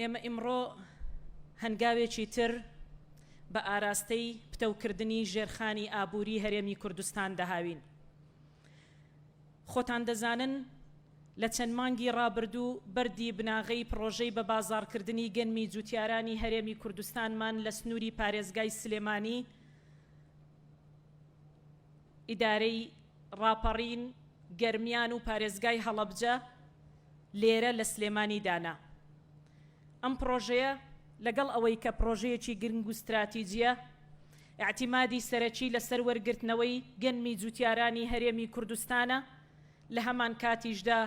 ئێمە ئیمڕۆ هەنگاوێکی تر بە ئاراستەی پتەوکردنی ژێرخانی ئابووری هەرێمی کوردستان دەهاوین. خۆتان دەزانن لە چەند مانگی ڕابردوو بەردی بناغەی پرۆژەی بە بازاڕکردنی گەنمی جوتیارانی هەرێمی کوردستانمان لە سنووری پارێزگای سلێمانی ئیدارەی ڕاپەڕین گەرمیان و پارێزگای هەڵەبجە لێرە لە سلێمانی دانا. ئەم پرۆژەیە لەگەڵ ئەوەی کە پرۆژەیەکی گرنگ و استراتیجیە ئاعتیمادی سەرەکی لەسەر وەرگرتنەوەی گەنمی جوتیارانی هەرێمی کوردستانە، لە هەمان کاتیشدا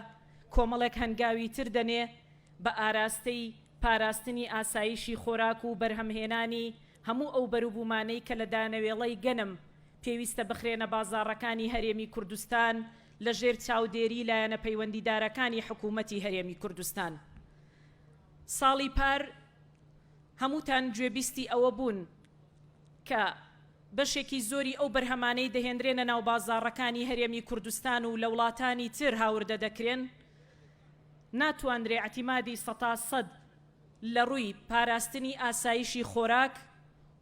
کۆمەڵێک هەنگاوی تر دەنێ بە ئاراستەی پاراستنی ئاسایشی خۆراک و بەرهەمهێنانی هەموو ئەو بەروبوومانەی کە لە دانەوێڵەی گەنم پێویستە بخرێنە بازاڕەکانی هەرێمی کوردستان لە ژێر چاودێری لایەنە پەیوەندیدارەکانی حکوومەتی هەرێمی کوردستان. ساڵی پار هەمووتان گوێبیستی ئەوە بوون کە بەشێکی زۆری ئەو بەرهەمانەی دەهێنرێنە ناو بازاڕەکانی هەرێمی کوردستان و لە وڵاتانی تر هاوردە دەکرێن ناتوانرێ ئاعتیمادی 100% لە ڕووی پاراستنی ئاسایشی خۆراک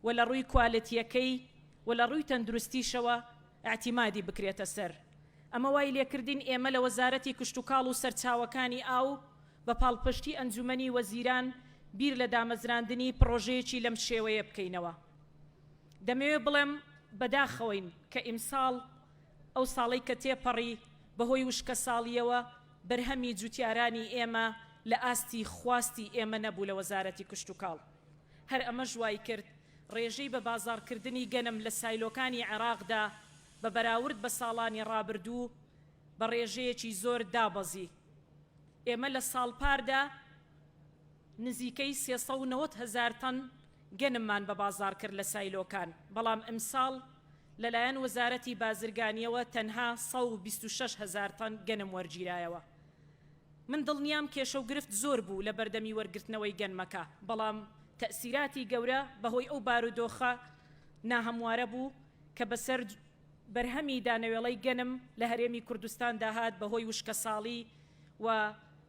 و لە ڕووی کوالەتیەکەی و لە ڕووی تەندروستیشەوە ئاعتیمادی بکرێتە سەر. ئەمە وای لێکردین ئێمە لە وەزارەتی کشتوکاڵ و سەرچاوەکانی ئاو بە پاڵپشتی ئەنجومەنی وەزیران بیر لە دامەزراندنی پرۆژەیەکی لەم شێوەیە بکەینەوە. دەمەوێت بڵێم بەداخەوەین کە ئیمساڵ ئەو ساڵی کە تێپەڕی بەهۆی وشکە ساڵیەوە بەرهەمی جوتیارانی ئێمە لە ئاستی خواستی ئێمە نەبوو لە وەزارەتی کشتوکاڵ. هەر ئەمە ژوای کرد ڕێژەی بە بازاڕکردنی گەنم لە سایلۆکانی عێراقدا بە بەراورد بە ساڵانی ڕابردوو بە ڕێژەیەکی زۆر دابەزی. ئێمە لە ساڵپاردا نزیکەی 390,000 تەن گەنممان بە بازار کرد لە سایلۆکان، بەڵام ئەمساڵ لەلایەن وەزارەتی بازرگانیەوە تەنها 126,000 تەن گەنم وەرگیرایەوە. من دڵنیام کێشە و گرفت زۆر بوو لە بەردەمی وەرگرتنەوەی گەنمەکە، بەڵام تەئسیراتی گەورە بەهۆی ئەو بارودۆخە ناهەموارە بوو کە بەسەر بەرهەمی دانەوێڵەی گەنم لە هەرێمی کوردستان داهات بەهۆی وشکە ساڵی و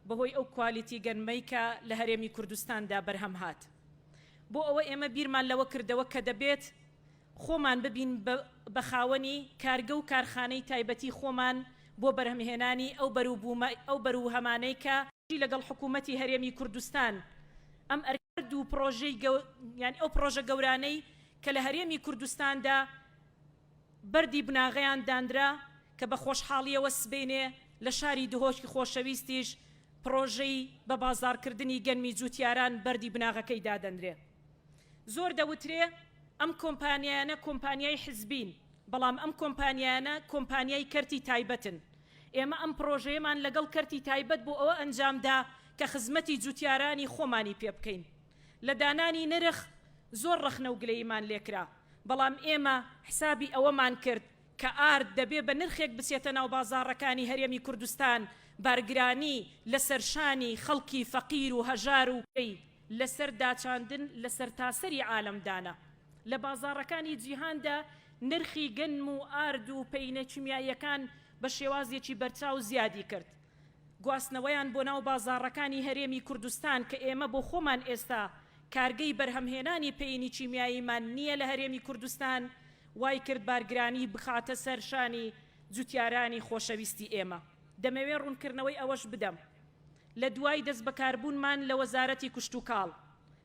بەهۆی ئەو کوالیتی گەنمەی کە لە هەرێمی کوردستاندا بەرهەم هات. بۆ ئەوە ئێمە بیرمان لەوە کردەوە کە دەبێت خۆمان ببین بە خاوەنی کارگە و کارخانەی تایبەتی خۆمان بۆ بەرهەمهێنانی ئەو بەروهەمانەی کە لەگەڵ حکوومەتی هەرێمی کوردستان ئەم ئەرکرد و پرۆژەی یان ئەو پرۆژە گەورانەی کە لە هەرێمی کوردستاندا بەردی بناغەیان دانرا کە بە خۆشحاڵیەوە سبینێ لە شاری دهۆشی خۆشەویستیش پرۆژەی بە بازاڕکردنی گەنمی جوتیاران بەردی بناغەکەی دادەنرێ. زۆر دەوترێ ئەم کۆمپانیانە کۆمپانیای حزبین، بەڵام ئەم کۆمپانیانە کۆمپانیای کەرتی تایبەتن. ئێمە ئەم پرۆژەیەمان لەگەڵ کەرتی تایبەت بۆ ئەوە ئەنجامدا کە خزمەتی جوتیارانی خۆمانی پێ بکەین. لە دانانی نرخ زۆر ڕەخنە و گلەیمان لێکرا، بەڵام ئێمە حسابی ئەوەمان کرد کە ئارد دەبێ بە نرخێک بچێتە ناو بازاڕەکانی هەرێمی کوردستان بارگرانی لەسەر شانی خەڵکی فەقیر و هەژار و پێی لەسەر داچاندن لەسەر تاسەری عالەمدانە. لە بازاڕەکانی جیهاندا نرخی گەنم و ئارد و پەینە کیمیاییەکان بە شێوازێکی بەرچاو زیادی کرد. گواستنەوەیان بۆ ناو بازاڕەکانی هەرێمی کوردستان کە ئێمە بۆ خۆمان ئێستا کارگەی بەرهەمهێنانی پەینی کیمیاییمان نییە لە هەرێمی کوردستان، وای کرد بارگرانی بخاتە سەر شانی جوتیارانی خۆشەویستی ئێمە. دەمەوێت ڕوونکردنەوەی ئەوەش بدەم لە دوای دەست بەکاربوونمان لە وەزارەتی کشتوکاڵ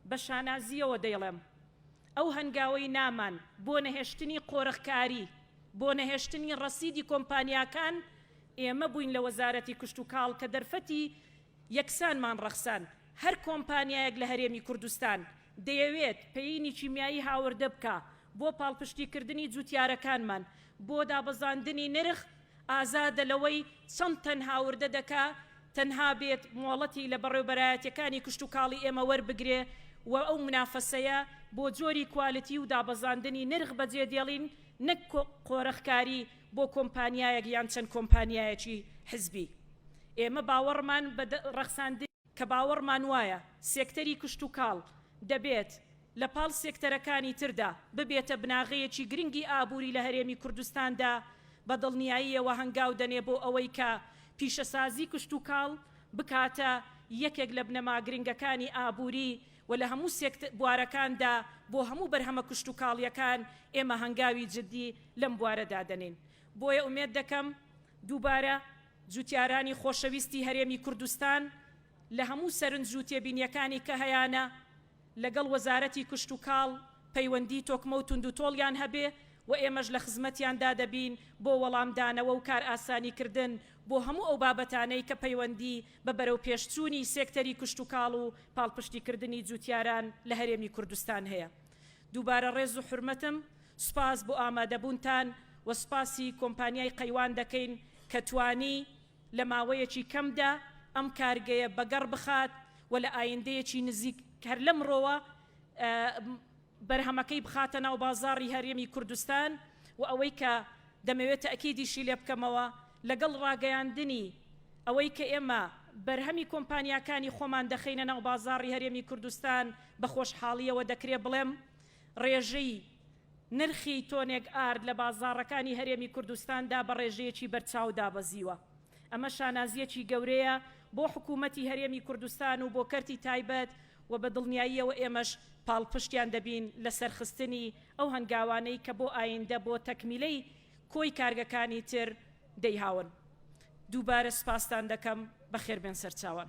بە شانازیەوە دەیڵێم ئەو هەنگاوەی نامان بۆ نەهێشتنی قۆرەخکاری بۆ نەهێشتنی ڕەسیدی کۆمپانیاکان ئێمە بووین لە وەزارەتی کشتوکاڵ کە دەرفەتی یەکسانمان ڕەخسان. هەر کۆمپانیایەک لە هەرێمی کوردستان دەیەوێت پەیینی کیمیایی هاوردە بکە بۆ پاڵپشتیکردنی جوتیارەکانمان بۆ دابەزاندنی نرخ ئازادە لەوەی چەند تەن هاوردە دەکا تەنها بێت مۆڵەتی لە بەڕێوەبەرایەتیەکانی کشتوکاڵی ئێمە وەربگرێ و ئەو منافەسەیە بۆ جۆری کوالەتی و دابەزاندنی نرخ بەجێ دێڵین، نەک قۆرەخکاری بۆ کۆمپانیایەک یان چەند کۆمپانیایەکی حزبی. ئێمە باوەڕمان بە ڕەخساندن کە باوەڕمان وایە سێکتەری کشتوکاڵ دەبێت لە پاڵ سێکتەرەکانی تردا ببێتە بناغەیەکی گرنگی ئابووری لە هەرێمی کوردستاندا بە دڵنیاییەوە هەنگاو دەنێ بۆ ئەوەی کە پیشەسازی کشتوکاڵ بکاتە یەکێک لە بنەما گرنگەکانی ئابووری و لە هەموو بوارەکاندا بۆ هەموو بەرهەمە کشت و کاڵیەکان ئێمە هەنگاوی جدی لەم بوارەدا دەنین. بۆیە ئومێد دەکەم دووبارە جوتیارانی خۆشەویستی هەرێمی کوردستان لە هەموو سەرنج و تێبینیەکانی کە هەیانە لەگەڵ وەزارەتی کشت و کاڵ پەیوەندی تۆکمە و تونند و تۆڵیان هەبێ و ئێمەش لە خزمەتیاندا دەبین بۆ وەڵامدانەوە و کار ئاسانیکردن بۆ هەموو ئەو بابەتانەی کە پەیوەندی بە بەرەو پێشچوونی سێکتەری کشت و کاڵ و پاڵپشتیکردنی جوتیاران لە هەرێمی کوردستان هەیە. دووبارە ڕێز و حورمەتم، سوپاس بۆ ئامادەبوونتان و سوپاسی کۆمپانیای قەیوان دەکەین کە توانی لە ماوەیەکی کەمدا ئەم کارگەیە بەگەڕ بخات و لە ئایندەیەکی نزیک هەر لەمڕۆوە بەرهەمەکەی بخاتە ناو بازاڕی هەرێمی کوردستان و ئەوەی کە دەمەوێت تەئکیدیشی لێ بکەمەوە لەگەڵ ڕاگەیاندنی ئەوەی کە ئێمە بەرهەمی کۆمپانیاکانی خۆمان دەخینە ناو بازاڕی هەرێمی کوردستان بە خۆشحاڵیەوە دەکرێت بڵێم ڕێژەی نرخی تۆنێک ئارد لە بازاڕەکانی هەرێمی کوردستاندا بە ڕێژەیەکی بەرچاو دابەزیوە. ئەمە شانازیەکی گەورەیە بۆ حکوومەتی هەرێمی کوردستان و بۆ کەرتی تایبەت و بە دڵنیاییەوە ئێمەش پاڵپشتیان دەبین لە سەرخستنی ئەو هەنگاوانەی کە بۆ ئایندە بۆ تەکمیلەی کۆی کارگەکانی تر دەیهاون. دووبارە سپاستان دەکەم، بەخێربێن سەرچاوان.